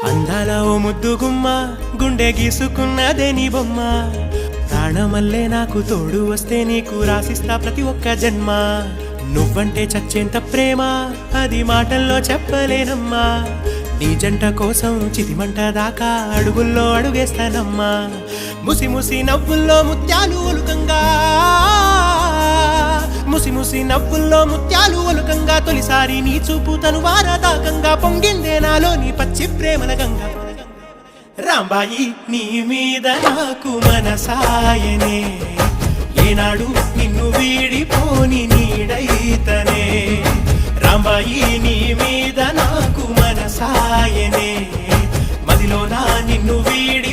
అందాల ఓ ముద్దు గుమ్మ గుండె గీసుకున్నదే నీ బొమ్మ ప్రాణమల్లే నాకు తోడు వస్తే నీకు రాసిస్తా ప్రతి ఒక్క జన్మ నువ్వంటే చచ్చేంత ప్రేమ అది మాటల్లో చెప్పలేనమ్మా నీ జంట కోసం చితిమంట దాకా అడుగుల్లో అడుగేస్తానమ్మా ముసి ముసి నవ్వుల్లో ముత్యాలు ఒలుకంగా ముసి ముసి నవ్వుల్లో ముత్యాలు ఒలుకంగా తొలిసారి నీ చూపు తను వారదాకంగా పొంగిందే నాలో నీ పచ్చి ప్రేమల గంగా రాంబాయి నీ మీద నాకు మనసాయనే ఏనాడు నిన్ను వీడిపోని నీడైతనే రాంబాయి నీ మీద నాకు మనసాయనే మదిలో నా నిన్ను వీడి